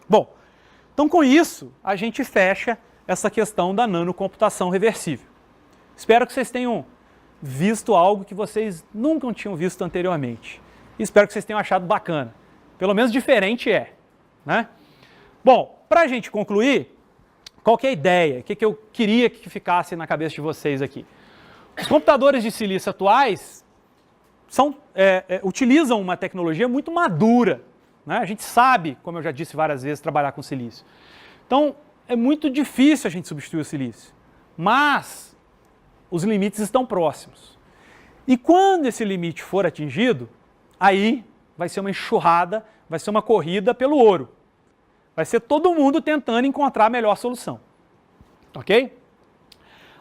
Bom, então com isso a gente fecha essa questão da nanocomputação reversível. Espero que vocês tenham visto algo que vocês nunca tinham visto anteriormente. Espero que vocês tenham achado bacana. Pelo menos diferente é, né? Bom, para a gente concluir, qual que é a ideia? O que eu queria que ficasse na cabeça de vocês aqui? Os computadores de silício atuais utilizam uma tecnologia muito madura, né? A gente sabe, como eu já disse várias vezes, trabalhar com silício. Então, é muito difícil a gente substituir o silício, mas os limites estão próximos. E quando esse limite for atingido, aí vai ser uma enxurrada, vai ser uma corrida pelo ouro. Vai ser todo mundo tentando encontrar a melhor solução. Ok?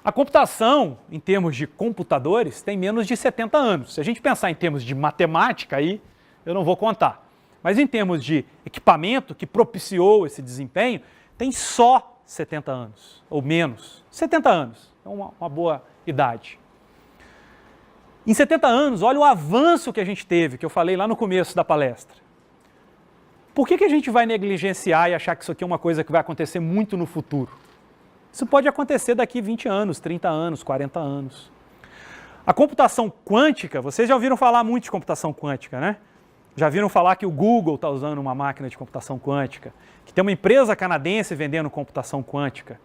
A computação, em termos de computadores, tem menos de 70 anos. Se a gente pensar em termos de matemática, aí eu não vou contar. Mas em termos de equipamento que propiciou esse desempenho, tem só 70 anos, ou menos. 70 anos, é uma boa idade. Em 70 anos, olha o avanço que a gente teve, que eu falei lá no começo da palestra. Por que a gente vai negligenciar e achar que isso aqui é uma coisa que vai acontecer muito no futuro? Isso pode acontecer daqui 20 anos, 30 anos, 40 anos. A computação quântica, vocês já ouviram falar muito de computação quântica, né? Já viram falar que o Google está usando uma máquina de computação quântica, que tem uma empresa canadense vendendo computação quântica.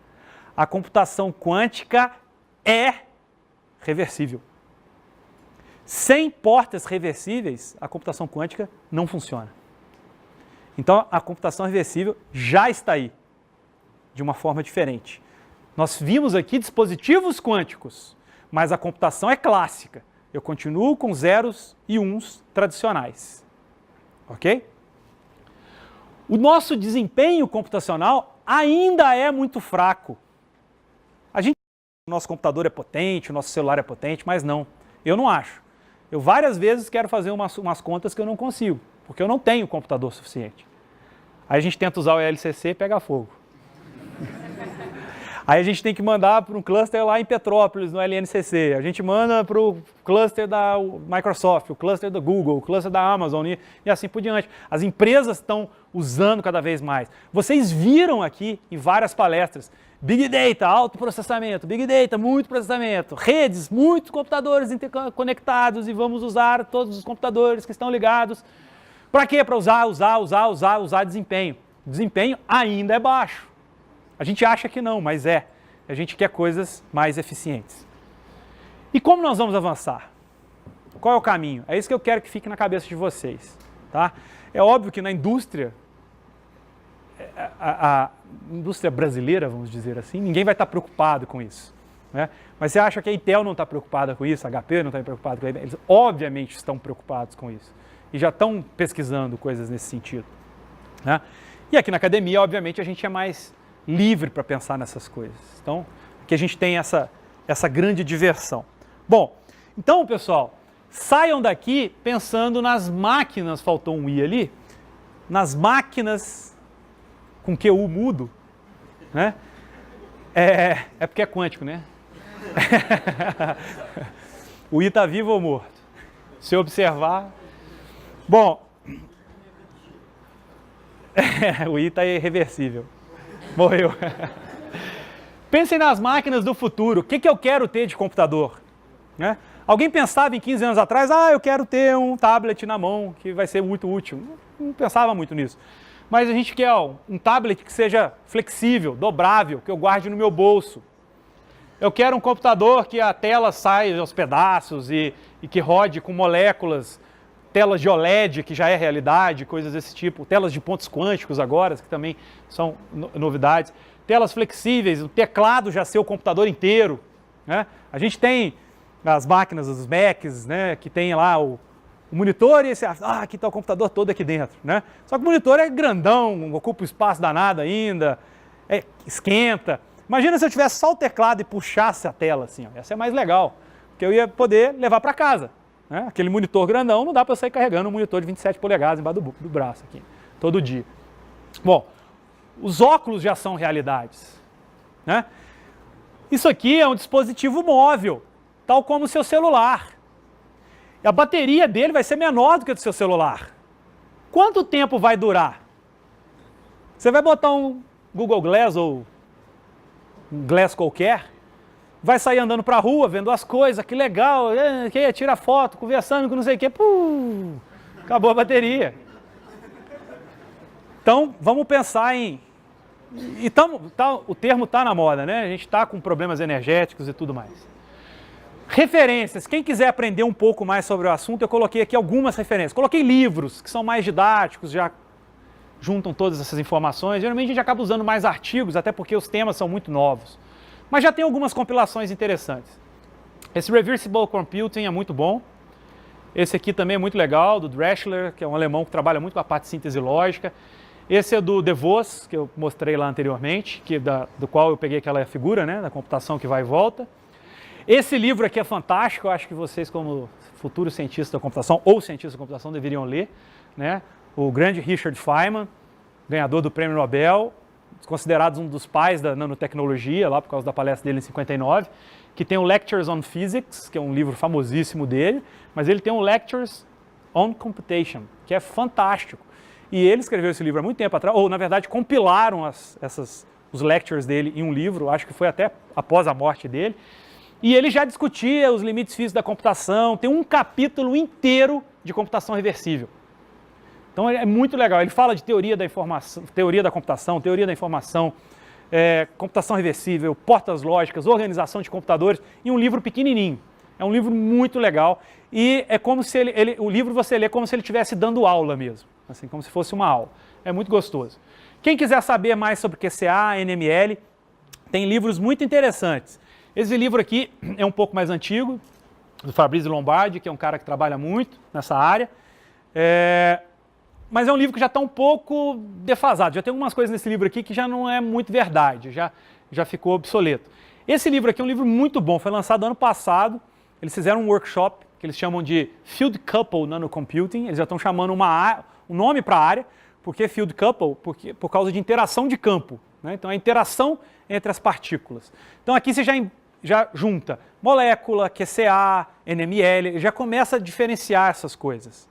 A computação quântica é reversível. Sem portas reversíveis, a computação quântica não funciona. Então, a computação reversível já está aí, de uma forma diferente. Nós vimos aqui dispositivos quânticos, mas a computação é clássica. Eu continuo com zeros e uns tradicionais. Ok? O nosso desempenho computacional ainda é muito fraco. O nosso computador é potente, o nosso celular é potente, mas não. Eu não acho. Eu várias vezes quero fazer umas contas que eu não consigo, porque eu não tenho computador suficiente. Aí a gente tenta usar o LCC e pega fogo. Aí a gente tem que mandar para um cluster lá em Petrópolis, no LNCC. A gente manda para o cluster da Microsoft, o cluster da Google, o cluster da Amazon e assim por diante. As empresas estão usando cada vez mais. Vocês viram aqui em várias palestras, Big Data, alto processamento, Big Data, muito processamento, redes, muitos computadores interconectados e vamos usar todos os computadores que estão ligados. Para quê? Para usar desempenho. O desempenho ainda é baixo. A gente acha que não, mas é. A gente quer coisas mais eficientes. E como nós vamos avançar? Qual é o caminho? É isso que eu quero que fique na cabeça de vocês. Tá? É óbvio que na indústria, a indústria brasileira, vamos dizer assim, ninguém vai estar preocupado com isso. Né? Mas você acha que a Intel não está preocupada com isso, a HP não está preocupada com isso? Eles obviamente estão preocupados com isso. E já estão pesquisando coisas nesse sentido. Né? E aqui na academia, obviamente, a gente é mais livre para pensar nessas coisas. Então, aqui a gente tem essa grande diversão. Bom, então, pessoal, saiam daqui pensando nas máquinas, faltou um I ali, nas máquinas com QU mudo, né? É porque é quântico, né? O I está vivo ou morto? Se observar... Bom, o I está irreversível. Morreu. Pensem nas máquinas do futuro. O que eu quero ter de computador? Né? Alguém pensava em 15 anos atrás, eu quero ter um tablet na mão, que vai ser muito útil. Não pensava muito nisso. Mas a gente quer um tablet que seja flexível, dobrável, que eu guarde no meu bolso. Eu quero um computador que a tela saia aos pedaços e que rode com moléculas, telas de OLED, que já é realidade, coisas desse tipo, telas de pontos quânticos agora, que também são novidades, telas flexíveis, o teclado já ser o computador inteiro. Né? A gente tem as máquinas, os Macs, né, que tem lá o monitor e você acha, aqui está o computador todo aqui dentro. Né? Só que o monitor é grandão, ocupa um espaço danado ainda, esquenta. Imagina se eu tivesse só o teclado e puxasse a tela assim, ia ser mais legal, porque eu ia poder levar para casa. Né? Aquele monitor grandão, não dá para eu sair carregando um monitor de 27 polegadas embaixo do braço aqui, todo dia. Bom, os óculos já são realidades. Né? Isso aqui é um dispositivo móvel, tal como o seu celular. E a bateria dele vai ser menor do que a do seu celular. Quanto tempo vai durar? Você vai botar um Google Glass ou um Glass qualquer, vai sair andando para a rua, vendo as coisas, que legal, tira foto, conversando com não sei o quê, acabou a bateria. Então, vamos pensar em... o termo está na moda, né? A gente está com problemas energéticos e tudo mais. Referências. Quem quiser aprender um pouco mais sobre o assunto, eu coloquei aqui algumas referências. Coloquei livros que são mais didáticos, já juntam todas essas informações. Geralmente a gente acaba usando mais artigos, até porque os temas são muito novos. Mas já tem algumas compilações interessantes. Esse Reversible Computing é muito bom. Esse aqui também é muito legal, do Dreschler, que é um alemão que trabalha muito com a parte de síntese lógica. Esse é do De Vos, que eu mostrei lá anteriormente, do qual eu peguei aquela figura, né, da computação que vai e volta. Esse livro aqui é fantástico, eu acho que vocês, como futuros cientistas da computação ou cientistas da computação, deveriam ler, né? O grande Richard Feynman, ganhador do Prêmio Nobel, considerado um dos pais da nanotecnologia, lá por causa da palestra dele em 59, que tem o Lectures on Physics, que é um livro famosíssimo dele, mas ele tem o Lectures on Computation, que é fantástico. E ele escreveu esse livro há muito tempo atrás, ou na verdade compilaram os lectures dele em um livro, acho que foi até após a morte dele, e ele já discutia os limites físicos da computação, tem um capítulo inteiro de computação reversível. Então é muito legal, ele fala de teoria da informação, teoria da computação, teoria da informação, computação reversível, portas lógicas, organização de computadores, em um livro pequenininho. É um livro muito legal e é como se o livro você lê como se ele estivesse dando aula mesmo, assim, como se fosse uma aula. É muito gostoso. Quem quiser saber mais sobre QCA, NML, tem livros muito interessantes. Esse livro aqui é um pouco mais antigo, do Fabrizio Lombardi, que é um cara que trabalha muito nessa área. Mas é um livro que já está um pouco defasado. Já tem algumas coisas nesse livro aqui que já não é muito verdade, já ficou obsoleto. Esse livro aqui é um livro muito bom, foi lançado ano passado. Eles fizeram um workshop que eles chamam de Field Couple Nanocomputing. Eles já estão chamando um nome para a área, porque Field Couple, por causa de interação de campo, né? Então a interação entre as partículas. Então aqui você já junta molécula, QCA, NML, já começa a diferenciar essas coisas.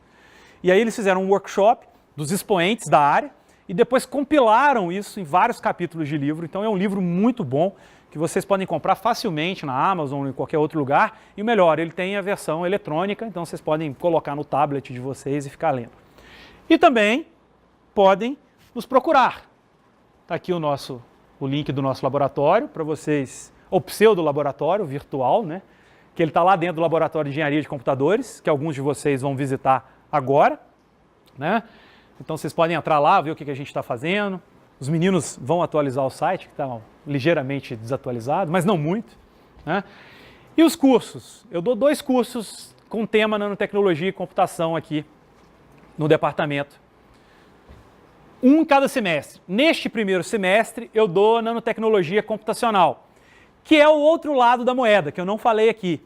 E aí eles fizeram um workshop dos expoentes da área e depois compilaram isso em vários capítulos de livro. Então é um livro muito bom que vocês podem comprar facilmente na Amazon ou em qualquer outro lugar. E o melhor, ele tem a versão eletrônica, então vocês podem colocar no tablet de vocês e ficar lendo. E também podem nos procurar. Está aqui o link do nosso laboratório para vocês, o pseudo-laboratório virtual, né? Que ele está lá dentro do laboratório de engenharia de computadores, que alguns de vocês vão visitar agora, né? Então vocês podem entrar lá, ver o que a gente está fazendo. Os meninos vão atualizar o site, que está ligeiramente desatualizado, mas não muito, né? E os cursos? Eu dou 2 cursos com tema nanotecnologia e computação aqui no departamento. Um em cada semestre. Neste primeiro semestre, eu dou nanotecnologia computacional, que é o outro lado da moeda, que eu não falei aqui,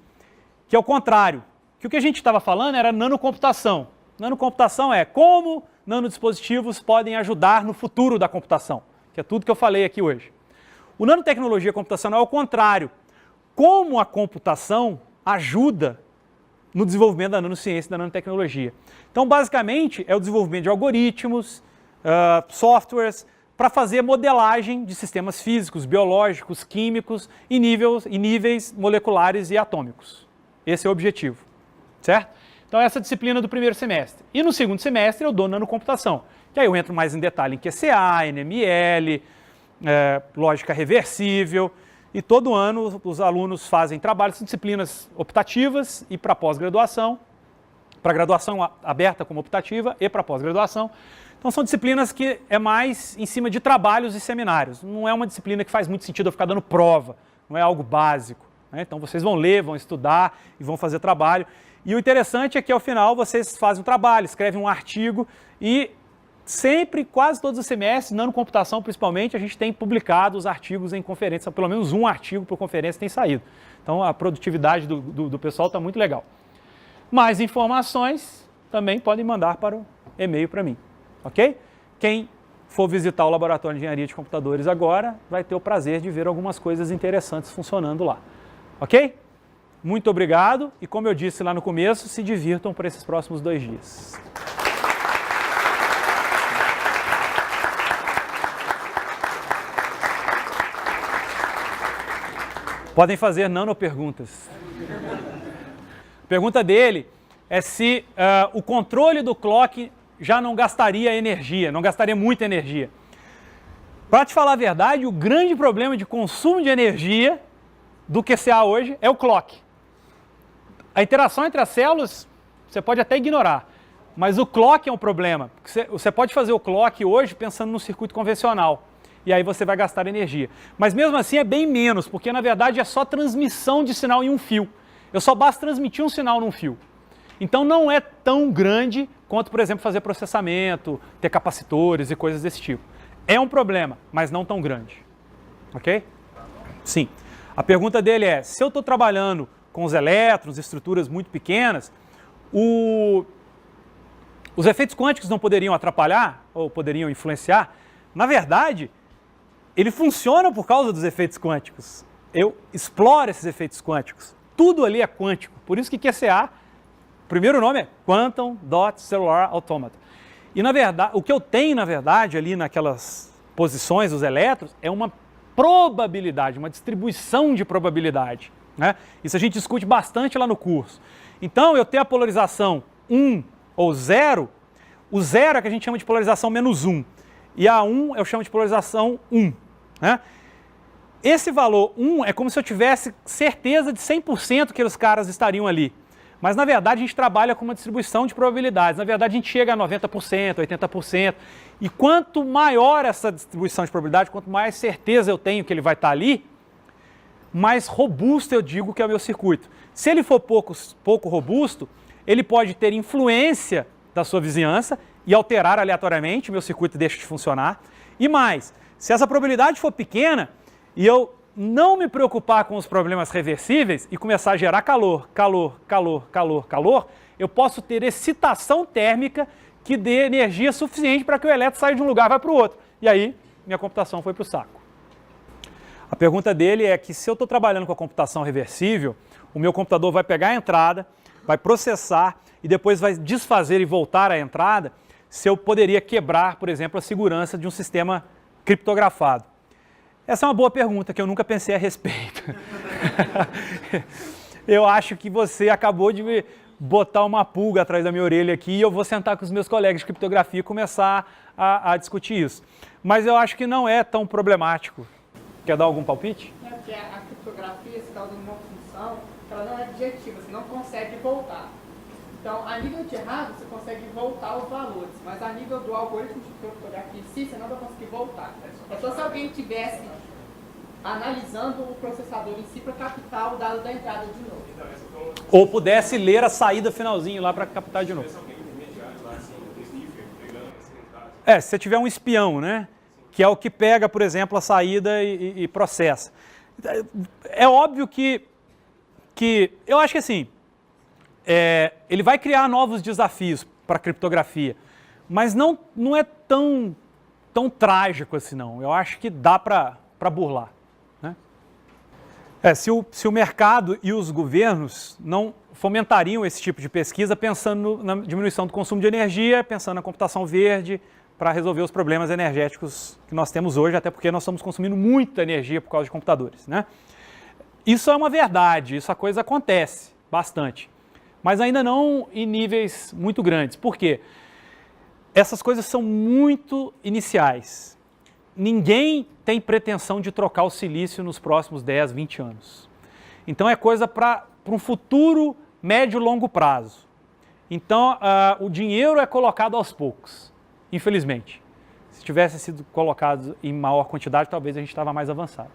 que é o contrário. Que o que a gente estava falando era nanocomputação. Nanocomputação é como nanodispositivos podem ajudar no futuro da computação, que é tudo que eu falei aqui hoje. O nanotecnologia computacional é o contrário. Como a computação ajuda no desenvolvimento da nanociência e da nanotecnologia. Então, basicamente, é o desenvolvimento de algoritmos, softwares, para fazer modelagem de sistemas físicos, biológicos, químicos em níveis moleculares e atômicos. Esse é o objetivo, certo? Então essa é a disciplina do primeiro semestre. E no segundo semestre eu dou nanocomputação, que aí eu entro mais em detalhe em QCA, NML, lógica reversível, e todo ano os alunos fazem trabalhos em disciplinas optativas e para pós-graduação, para graduação aberta como optativa e para pós-graduação. Então são disciplinas que é mais em cima de trabalhos e seminários. Não é uma disciplina que faz muito sentido eu ficar dando prova, não é algo básico, né? Então vocês vão ler, vão estudar e vão fazer trabalho. E o interessante é que ao final vocês fazem um trabalho, escrevem um artigo e sempre, quase todos os semestres, nanocomputação principalmente, a gente tem publicado os artigos em conferência, pelo menos um artigo por conferência tem saído. Então a produtividade do pessoal está muito legal. Mais informações também podem mandar para o e-mail para mim. Ok? Quem for visitar o Laboratório de Engenharia de Computadores agora vai ter o prazer de ver algumas coisas interessantes funcionando lá. Ok? Muito obrigado e, como eu disse lá no começo, se divirtam por esses próximos 2 dias. Podem fazer nanoperguntas. A pergunta dele é se o controle do clock já não gastaria energia, não gastaria muita energia. Para te falar a verdade, o grande problema de consumo de energia do QCA hoje é o clock. A interação entre as células você pode até ignorar, mas o clock é um problema. Você pode fazer o clock hoje pensando no circuito convencional, e aí você vai gastar energia. Mas mesmo assim é bem menos, porque na verdade é só transmissão de sinal em um fio. Eu só basta transmitir um sinal num fio. Então não é tão grande quanto, por exemplo, fazer processamento, ter capacitores e coisas desse tipo. É um problema, mas não tão grande. Ok? Sim. A pergunta dele é, se eu estou trabalhando com os elétrons, estruturas muito pequenas, os efeitos quânticos não poderiam atrapalhar ou poderiam influenciar? Na verdade, ele funciona por causa dos efeitos quânticos. Eu exploro esses efeitos quânticos. Tudo ali é quântico. Por isso que QCA, o primeiro nome é Quantum Dot Cellular Automata. E na verdade, o que eu tenho, na verdade, ali naquelas posições dos elétrons é uma probabilidade, uma distribuição de probabilidade. Né? Isso a gente discute bastante lá no curso. Então, eu tenho a polarização 1 ou 0, o 0 é que a gente chama de polarização menos 1, e a 1 eu chamo de polarização 1. Né? Esse valor 1 é como se eu tivesse certeza de 100% que os caras estariam ali. Mas, na verdade, a gente trabalha com uma distribuição de probabilidades. Na verdade, a gente chega a 90%, 80%. E quanto maior essa distribuição de probabilidade, quanto mais certeza eu tenho que ele vai estar ali, mais robusto eu digo que é o meu circuito. Se ele for pouco robusto, ele pode ter influência da sua vizinhança e alterar aleatoriamente, o meu circuito deixa de funcionar. E mais, se essa probabilidade for pequena e eu não me preocupar com os problemas reversíveis e começar a gerar calor, eu posso ter excitação térmica que dê energia suficiente para que o elétron saia de um lugar e vá para o outro. E aí, minha computação foi para o saco. A pergunta dele é que se eu estou trabalhando com a computação reversível, o meu computador vai pegar a entrada, vai processar e depois vai desfazer e voltar à entrada, se eu poderia quebrar, por exemplo, a segurança de um sistema criptografado. Essa é uma boa pergunta que eu nunca pensei a respeito. Eu acho que você acabou de me botar uma pulga atrás da minha orelha aqui e eu vou sentar com os meus colegas de criptografia e começar a discutir isso. Mas eu acho que não é tão problemático. Quer dar algum palpite? É porque a criptografia, você está usando uma função que ela não é adjetiva, você não consegue voltar. Então, a nível de hardware, você consegue voltar os valores, mas a nível do algoritmo de criptografia em si, você não vai conseguir voltar. É só se alguém estivesse analisando o processador em si para captar o dado da entrada de novo. Ou pudesse ler a saída finalzinho lá para captar de novo. Se você tiver um espião, né? Que é o que pega, por exemplo, a saída e processa. É óbvio que eu acho que assim, ele vai criar novos desafios para a criptografia, mas não é tão trágico assim não. Eu acho que dá para burlar. Né? Se o mercado e os governos não fomentariam esse tipo de pesquisa pensando na diminuição do consumo de energia, pensando na computação verde, para resolver os problemas energéticos que nós temos hoje, até porque nós estamos consumindo muita energia por causa de computadores. Né? Isso é uma verdade, a coisa acontece bastante, mas ainda não em níveis muito grandes. Por quê? Essas coisas são muito iniciais. Ninguém tem pretensão de trocar o silício nos próximos 10, 20 anos. Então é coisa para um futuro médio e longo prazo. Então o dinheiro é colocado aos poucos. Infelizmente. Se tivesse sido colocado em maior quantidade, talvez a gente estava mais avançado.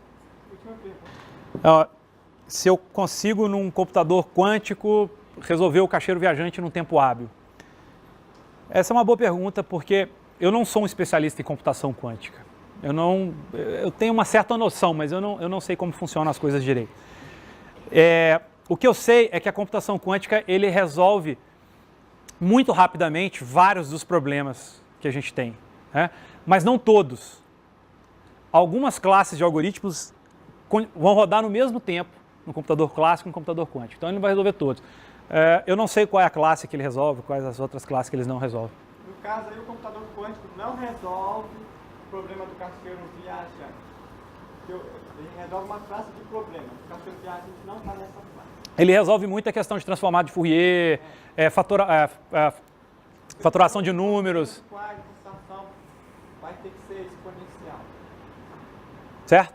Se eu consigo, num computador quântico, resolver o caixeiro viajante num tempo hábil? Essa é uma boa pergunta, porque eu não sou um especialista em computação quântica. Eu tenho uma certa noção, mas eu não sei como funcionam as coisas direito. O que eu sei é que a computação quântica ele resolve muito rapidamente vários dos problemas que a gente tem, né? Mas não todos. Algumas classes de algoritmos vão rodar no mesmo tempo no computador clássico e no computador quântico, então ele não vai resolver todos. Eu não sei qual é a classe que ele resolve, quais as outras classes que eles não resolvem. No caso aí, o computador quântico não resolve o problema do caixeiro viajante. Ele resolve uma classe de problemas. O cachorro de ar a gente não está nessa classe. Ele resolve muito a questão de transformado de Fourier, faturação de números. A estação vai ter que ser exponencial. Certo?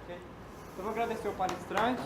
Ok? Então, eu vou agradecer o palestrante.